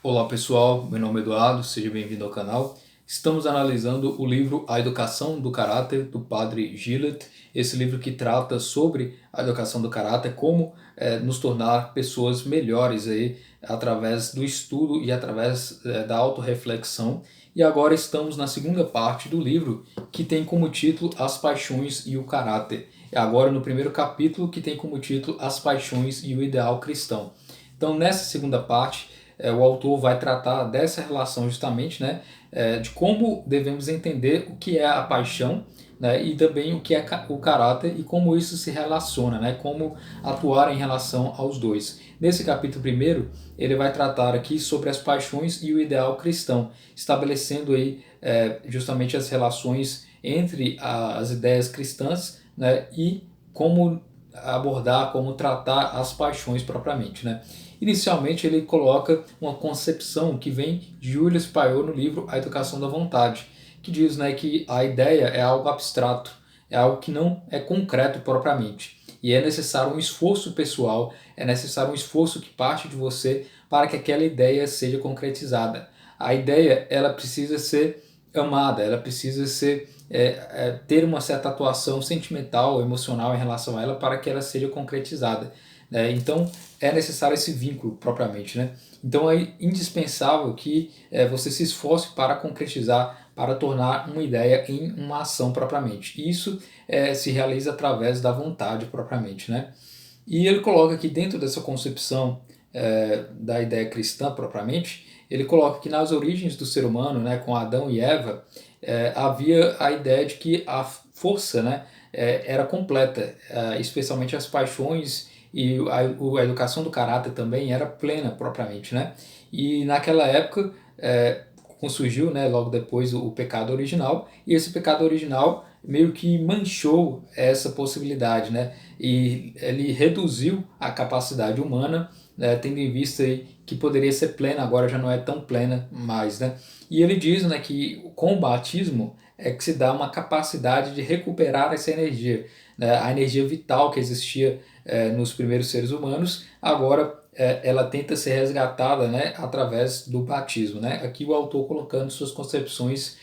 Olá pessoal, meu nome é Eduardo, seja bem-vindo ao canal. Estamos analisando o livro A Educação do Caráter, do Padre Gillett. Esse livro que trata sobre a educação do caráter, como nos tornar pessoas melhores aí, através do estudo e através da autorreflexão. E agora estamos na segunda parte do livro, que tem como título As Paixões e o Caráter. E agora no primeiro capítulo, que tem como título As Paixões e o Ideal Cristão. Então, nessa segunda parte, o autor vai tratar dessa relação justamente, né, de como devemos entender o que é a paixão, né, e também o que é o caráter e como isso se relaciona, né, como atuar em relação aos dois. Nesse capítulo primeiro, ele vai tratar aqui sobre as paixões e o ideal cristão, estabelecendo aí justamente as relações entre as ideias cristãs, né, e como abordar, como tratar as paixões propriamente, né. Inicialmente ele coloca uma concepção que vem de Julius Paoli no livro A Educação da Vontade, que diz, né, que a ideia é algo abstrato, é algo que não é concreto propriamente. E é necessário um esforço pessoal, é necessário um esforço que parte de você para que aquela ideia seja concretizada. A ideia, ela precisa ser amada, ela precisa ser ter uma certa atuação sentimental, emocional em relação a ela para que ela seja concretizada. Então é necessário esse vínculo propriamente, né? Então é indispensável que você se esforce para concretizar, para tornar uma ideia em uma ação propriamente. Isso se realiza através da vontade propriamente, né? E ele coloca que dentro dessa concepção da ideia cristã propriamente, ele coloca que nas origens do ser humano, né, com Adão e Eva, havia a ideia de que a força, né, era completa, especialmente as paixões e a educação do caráter também era plena propriamente, né? E naquela época surgiu, né, logo depois o pecado original, e esse pecado original meio que manchou essa possibilidade, né? E ele reduziu a capacidade humana, né, tendo em vista aí que poderia ser plena, agora já não é tão plena mais, né? E ele diz, né, que com o batismo é que se dá uma capacidade de recuperar essa energia, né? A energia vital que existia nos primeiros seres humanos, agora ela tenta ser resgatada, né, através do batismo, né? Aqui o autor colocando suas concepções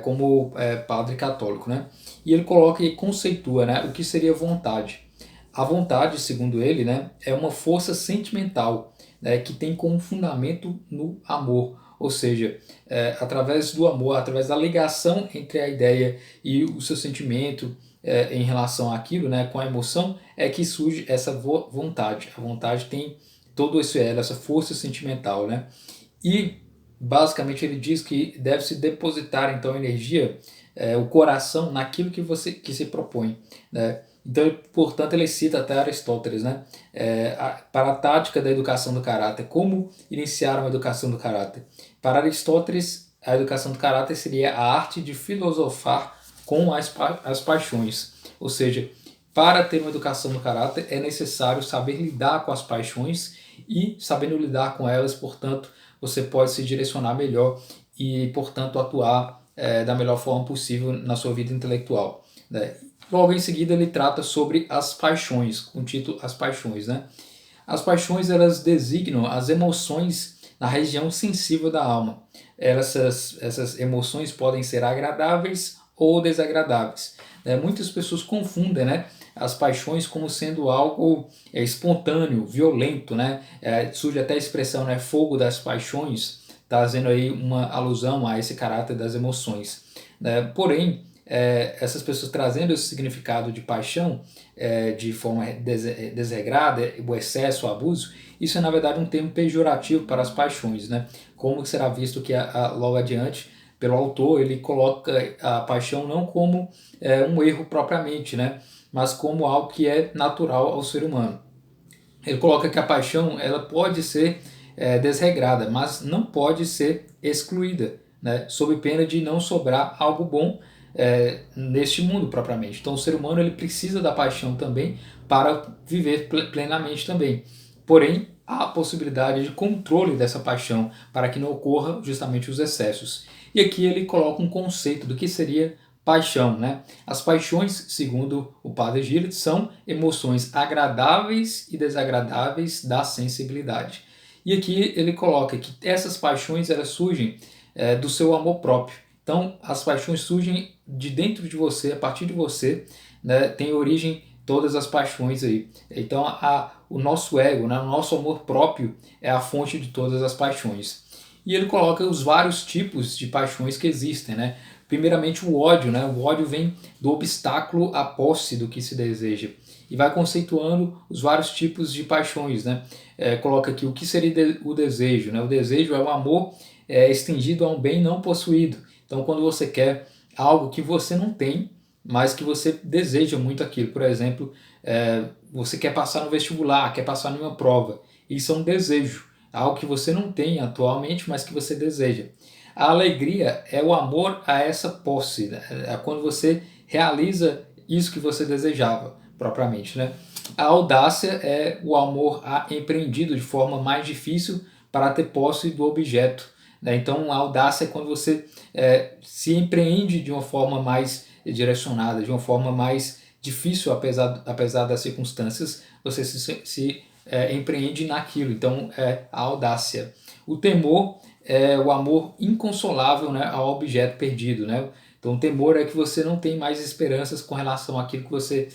como padre católico, né? E ele coloca e conceitua, né, o que seria vontade. A vontade, segundo ele, né, é uma força sentimental, né, que tem como fundamento no amor, ou seja, através do amor, através da ligação entre a ideia e o seu sentimento em relação àquilo, né, com a emoção, é que surge essa vontade. A vontade tem todo esse elo, essa força sentimental, né? E basicamente ele diz que deve se depositar então energia, o coração naquilo que você que se propõe, né? Então, portanto, ele cita até Aristóteles, né? Para a tática da educação do caráter, como iniciar uma educação do caráter. Para Aristóteles, a educação do caráter seria a arte de filosofar com as paixões, ou seja, para ter uma educação do caráter é necessário saber lidar com as paixões e, sabendo lidar com elas, portanto, você pode se direcionar melhor e, portanto, atuar da melhor forma possível na sua vida intelectual, né? Logo em seguida ele trata sobre as paixões, com o título As Paixões, né? As paixões, elas designam as emoções na região sensível da alma. Essas emoções podem ser agradáveis ou desagradáveis, né? Muitas pessoas confundem, né, as paixões como sendo algo espontâneo, violento, né? Surge até a expressão, né, fogo das paixões, trazendo aí uma alusão a esse caráter das emoções, né? Porém, essas pessoas trazendo esse significado de paixão de forma desregrada, o excesso, o abuso, isso é na verdade um termo pejorativo para as paixões, né? Como será visto que logo adiante, pelo autor, ele coloca a paixão não como um erro propriamente, né? Mas como algo que é natural ao ser humano. Ele coloca que a paixão ela pode ser desregrada, mas não pode ser excluída, né? Sob pena de não sobrar algo bom neste mundo propriamente. Então o ser humano ele precisa da paixão também para viver plenamente também. Porém, há a possibilidade de controle dessa paixão para que não ocorra justamente os excessos. E aqui ele coloca um conceito do que seria paixão, né? As paixões, segundo o padre Gilles, são emoções agradáveis e desagradáveis da sensibilidade. E aqui ele coloca que essas paixões elas surgem do seu amor próprio. Então, as paixões surgem de dentro de você, a partir de você, né, tem origem todas as paixões aí. Então, o nosso ego, né, o nosso amor próprio é a fonte de todas as paixões. E ele coloca os vários tipos de paixões que existem, né? Primeiramente o ódio, né? O ódio vem do obstáculo à posse do que se deseja. E vai conceituando os vários tipos de paixões, né? Coloca aqui o que seria o desejo, né? O desejo é o amor estendido a um bem não possuído. Então, quando você quer algo que você não tem, mas que você deseja muito aquilo. Por exemplo, você quer passar no vestibular, quer passar numa prova. Isso é um desejo, algo que você não tem atualmente, mas que você deseja. A alegria é o amor a essa posse, né? É quando você realiza isso que você desejava, propriamente, né? A audácia é o amor empreendido de forma mais difícil para ter posse do objeto, né? Então, a audácia é quando você se empreende de uma forma mais direcionada, de uma forma mais difícil, apesar das circunstâncias, você se empreende naquilo. Então, é a audácia. O temor é o amor inconsolável, né, ao objeto perdido, né? Então, o temor é que você não tem mais esperanças com relação àquilo que você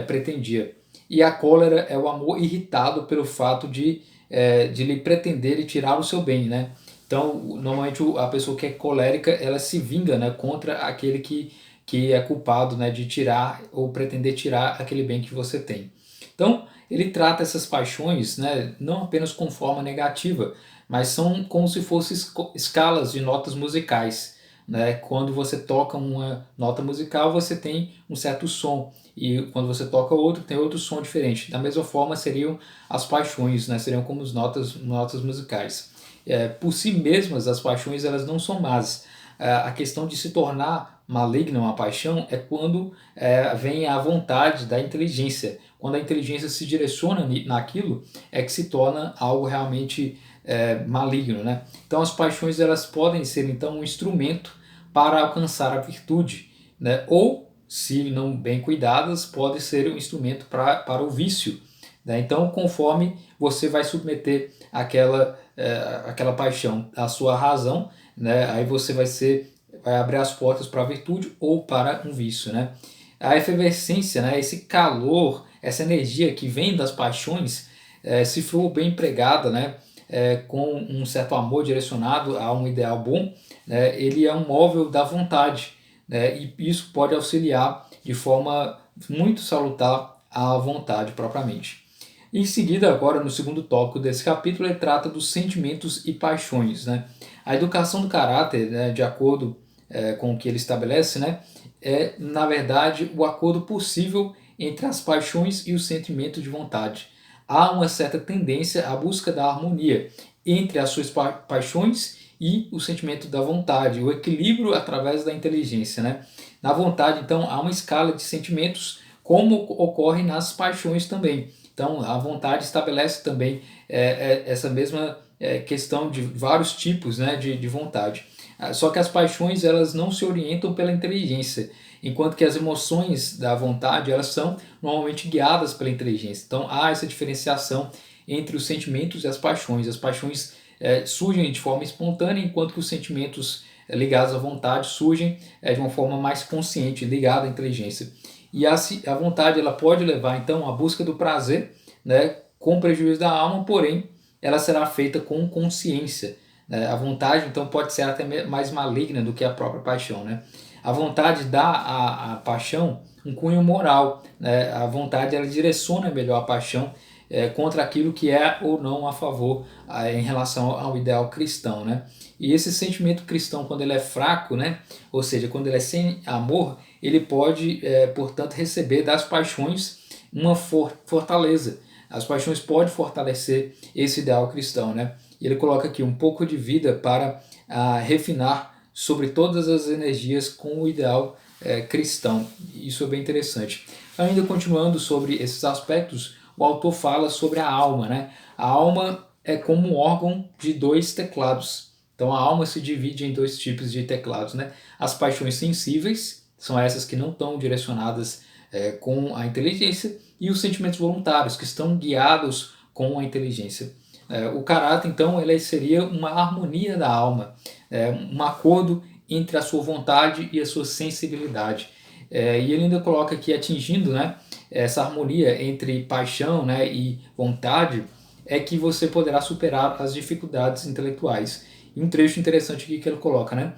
pretendia. E a cólera é o amor irritado pelo fato de lhe pretender e tirar o seu bem, né? Então, normalmente a pessoa que é colérica, ela se vinga, né, contra aquele que é culpado, né, de tirar ou pretender tirar aquele bem que você tem. Então, ele trata essas paixões, né, não apenas com forma negativa, mas são como se fossem escalas de notas musicais, né? Quando você toca uma nota musical, você tem um certo som, e quando você toca outro, tem outro som diferente. Da mesma forma, seriam as paixões, né? Seriam como as notas musicais. Por si mesmas, as paixões elas não são más. A questão de se tornar maligna uma paixão é quando vem a vontade da inteligência. Quando a inteligência se direciona naquilo, é que se torna algo realmente maligno, né? Então as paixões elas podem ser então um instrumento para alcançar a virtude, né? Ou, se não bem cuidadas, pode ser um instrumento para o vício, né? Então, conforme você vai submeter aquela paixão à sua razão, né? Aí você vai abrir as portas para a virtude ou para um vício, né? A efervescência, né? Esse calor, essa energia que vem das paixões, se for bem empregada, né? Com um certo amor direcionado a um ideal bom, né? Ele é um móvel da vontade, né? E isso pode auxiliar de forma muito salutar à vontade propriamente. Em seguida, agora no segundo tópico desse capítulo, ele trata dos sentimentos e paixões, né? A educação do caráter, né, de acordo com o que ele estabelece, né, é, na verdade, o acordo possível entre as paixões e o sentimento de vontade. Há uma certa tendência à busca da harmonia entre as suas paixões e o sentimento da vontade, o equilíbrio através da inteligência, né? Na vontade, então, há uma escala de sentimentos, como ocorre nas paixões também. Então, a vontade estabelece também essa mesma questão de vários tipos, né, de vontade. Só que as paixões elas não se orientam pela inteligência, enquanto que as emoções da vontade elas são normalmente guiadas pela inteligência. Então, há essa diferenciação entre os sentimentos e as paixões. As paixões surgem de forma espontânea, enquanto que os sentimentos ligados à vontade surgem de uma forma mais consciente, ligada à inteligência. E a vontade ela pode levar então à busca do prazer, né, com prejuízo da alma, porém ela será feita com consciência, né? A vontade então pode ser até mais maligna do que a própria paixão, né? A vontade dá à paixão um cunho moral, né? A vontade ela direciona melhor a paixão contra aquilo que é ou não a favor em relação ao ideal cristão, né? E esse sentimento cristão, quando ele é fraco, né? Ou seja, quando ele é sem amor, ele pode, portanto, receber das paixões uma fortaleza. As paixões podem fortalecer esse ideal cristão, né? E ele coloca aqui um pouco de vida para refinar sobre todas as energias com o ideal cristão. Isso é bem interessante. Ainda continuando sobre esses aspectos, o autor fala sobre a alma, né? A alma é como um órgão de dois teclados. Então a alma se divide em dois tipos de teclados, né? As paixões sensíveis, são essas que não estão direcionadas com a inteligência, e os sentimentos voluntários, que estão guiados com a inteligência. O caráter, então, ele seria uma harmonia da alma, um acordo entre a sua vontade e a sua sensibilidade. E ele ainda coloca que atingindo, né, essa harmonia entre paixão, né, e vontade, é que você poderá superar as dificuldades intelectuais. E um trecho interessante aqui que ele coloca, né?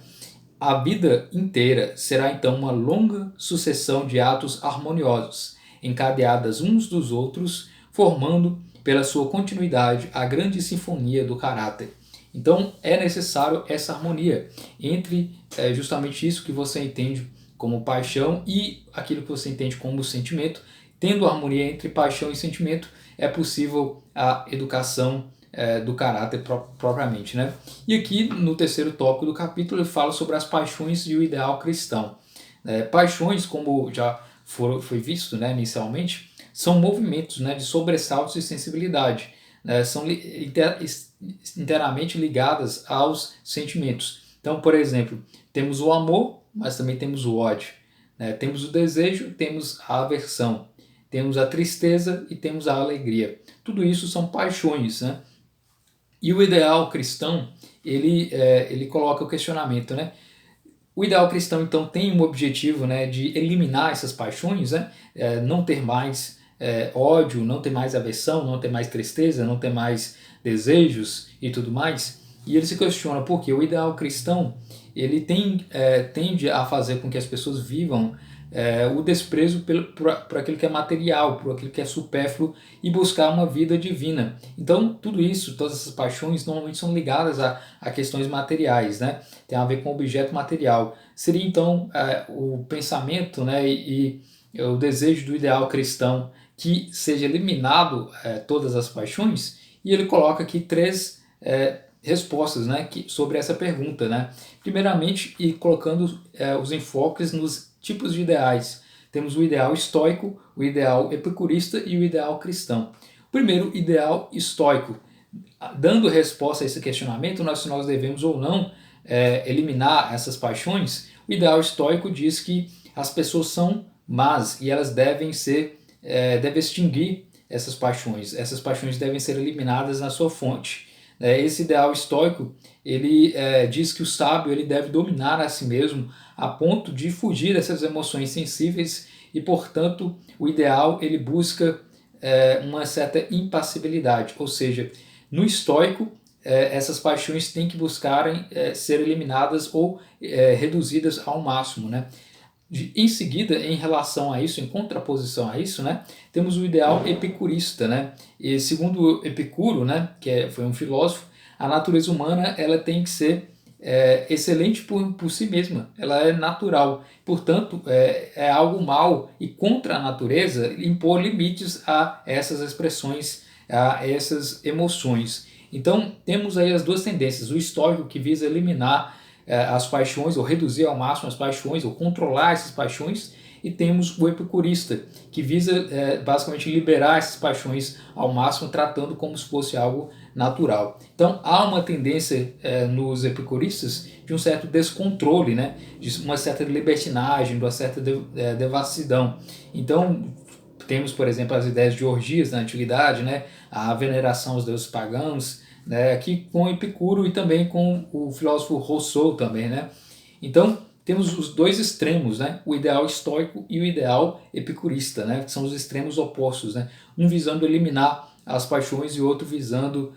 A vida inteira será então uma longa sucessão de atos harmoniosos, encadeadas uns dos outros, formando, pela sua continuidade, a grande sinfonia do caráter. Então é necessário essa harmonia entre justamente isso que você entende como paixão e aquilo que você entende como sentimento. Tendo harmonia entre paixão e sentimento, é possível a educação do caráter propriamente, né? E aqui no terceiro tópico do capítulo ele fala sobre as paixões e o ideal cristão. Paixões, como já foi visto, né, inicialmente, são movimentos, né, de sobressaltos e sensibilidade, né, são inteiramente ligadas aos sentimentos. Então, por exemplo, temos o amor, mas também temos o ódio, né? Temos o desejo, temos a aversão, temos a tristeza e temos a alegria. Tudo isso são paixões, né? E o ideal cristão, ele coloca o questionamento, né? O ideal cristão, então, tem um objetivo, né, de eliminar essas paixões, né? Não ter mais ódio, não ter mais aversão, não ter mais tristeza, não ter mais desejos e tudo mais. E ele se questiona por quê? O ideal cristão, ele tende a fazer com que as pessoas vivam o desprezo por aquilo que é material, por aquilo que é supérfluo e buscar uma vida divina. Então, tudo isso, todas essas paixões, normalmente são ligadas a questões materiais, né? Tem a ver com objeto material. Seria então o pensamento, né, e o desejo do ideal cristão que seja eliminado todas as paixões? E ele coloca aqui três respostas, né, sobre essa pergunta, né? Primeiramente, e colocando os enfoques nos tipos de ideais. Temos o ideal estoico, o ideal epicurista e o ideal cristão. Primeiro, ideal estoico. Dando resposta a esse questionamento, se nós devemos ou não eliminar essas paixões, o ideal estoico diz que as pessoas são más e elas devem extinguir essas paixões. Essas paixões devem ser eliminadas na sua fonte. Esse ideal estoico, ele diz que o sábio ele deve dominar a si mesmo a ponto de fugir dessas emoções sensíveis e, portanto, o ideal ele busca uma certa impassibilidade, ou seja, no estoico essas paixões têm que buscarem ser eliminadas ou reduzidas ao máximo, né? Em seguida, em relação a isso, em contraposição a isso, né, temos o ideal epicurista, né? E segundo Epicuro, né, que foi um filósofo, a natureza humana ela tem que ser excelente por si mesma, ela é natural. Portanto, é algo mal e contra a natureza impor limites a essas expressões, a essas emoções. Então, temos aí as duas tendências, o estoico que visa eliminar as paixões, ou reduzir ao máximo as paixões, ou controlar essas paixões, e temos o epicurista, que visa basicamente liberar essas paixões ao máximo, tratando como se fosse algo natural. Então há uma tendência nos epicuristas de um certo descontrole, né? De uma certa libertinagem, de uma certa devassidão. Então temos, por exemplo, as ideias de orgias na antiguidade, né? A veneração aos deuses pagãos, né? Aqui com Epicuro e também com o filósofo Rousseau também, né? Então temos os dois extremos, né? O ideal estoico e o ideal epicurista, né? Que são os extremos opostos, né? Um visando eliminar as paixões e outro visando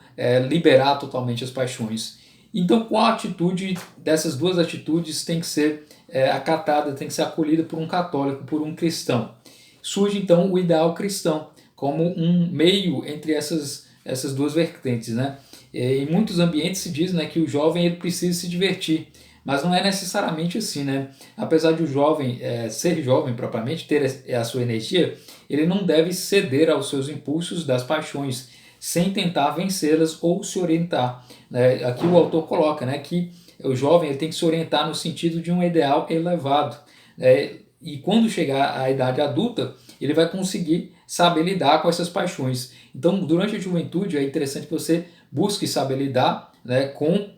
liberar totalmente as paixões. Então, qual atitude dessas duas atitudes tem que ser acatada, tem que ser acolhida por um católico, por um cristão? Surge então o ideal cristão como um meio entre essas duas vertentes, né? Em muitos ambientes se diz, né, que o jovem ele precisa se divertir, mas não é necessariamente assim, né? Apesar de o jovem ser jovem propriamente, ter a sua energia, ele não deve ceder aos seus impulsos das paixões, sem tentar vencê-las ou se orientar. Aqui o autor coloca, né, que o jovem ele tem que se orientar no sentido de um ideal elevado. E quando chegar à idade adulta, ele vai conseguir saber lidar com essas paixões. Então, durante a juventude, é interessante que você busque saber lidar, né, com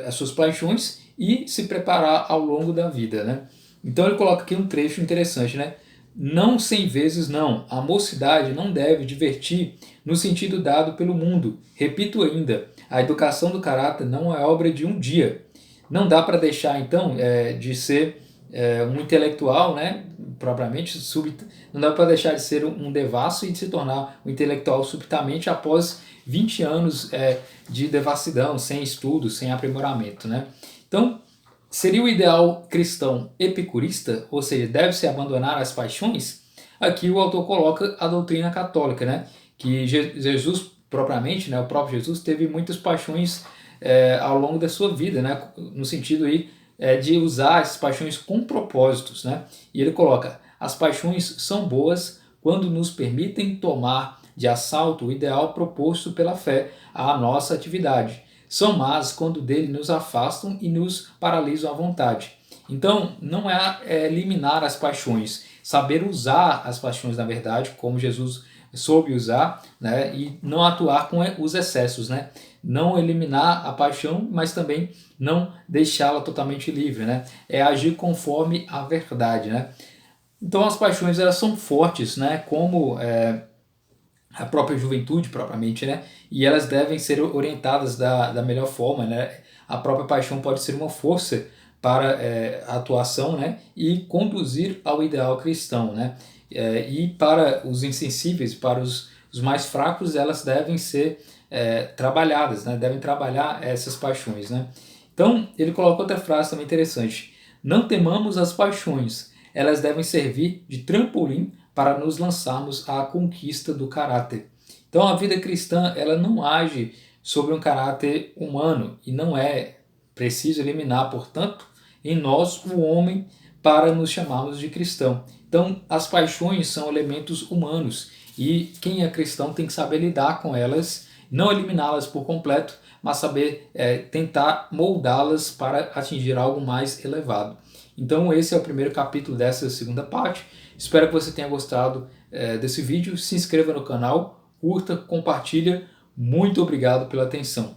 as suas paixões e se preparar ao longo da vida, né? Então ele coloca aqui um trecho interessante, né? Não 100 vezes não. A mocidade não deve divertir no sentido dado pelo mundo. Repito ainda, a educação do caráter não é obra de um dia. Não dá para deixar, então, de ser um intelectual, né, propriamente, não dá para deixar de ser um devasso e de se tornar um intelectual subitamente após 20 anos de devassidão, sem estudo, sem aprimoramento, né? Então, seria o ideal cristão epicurista, ou seja, deve-se abandonar as paixões? Aqui o autor coloca a doutrina católica, né? Que Jesus propriamente, né, o próprio Jesus teve muitas paixões ao longo da sua vida, né? No sentido aí de usar essas paixões com propósitos, né? E ele coloca: as paixões são boas quando nos permitem tomar de assalto o ideal proposto pela fé à nossa atividade. São más quando dele nos afastam e nos paralisam à vontade. Então, não é eliminar as paixões, saber usar as paixões, na verdade, como Jesus soube usar, né, e não atuar com os excessos, né? Não eliminar a paixão, mas também não deixá-la totalmente livre, né? É agir conforme a verdade, né? Então as paixões elas são fortes, né? Como a própria juventude propriamente, né? E elas devem ser orientadas da melhor forma, né? A própria paixão pode ser uma força para a atuação, né? E conduzir ao ideal cristão, né? E para os insensíveis, para os mais fracos, elas devem ser trabalhadas, né? Devem trabalhar essas paixões, né? Então, ele coloca outra frase também interessante: não temamos as paixões, elas devem servir de trampolim para nos lançarmos à conquista do caráter. Então, a vida cristã ela não age sobre um caráter humano e não é preciso eliminar, portanto, em nós o homem para nos chamarmos de cristão. Então, as paixões são elementos humanos e quem é cristão tem que saber lidar com elas, não eliminá-las por completo, mas saber tentar moldá-las para atingir algo mais elevado. Então esse é o primeiro capítulo dessa segunda parte. Espero que você tenha gostado desse vídeo. Se inscreva no canal, curta, compartilha. Muito obrigado pela atenção.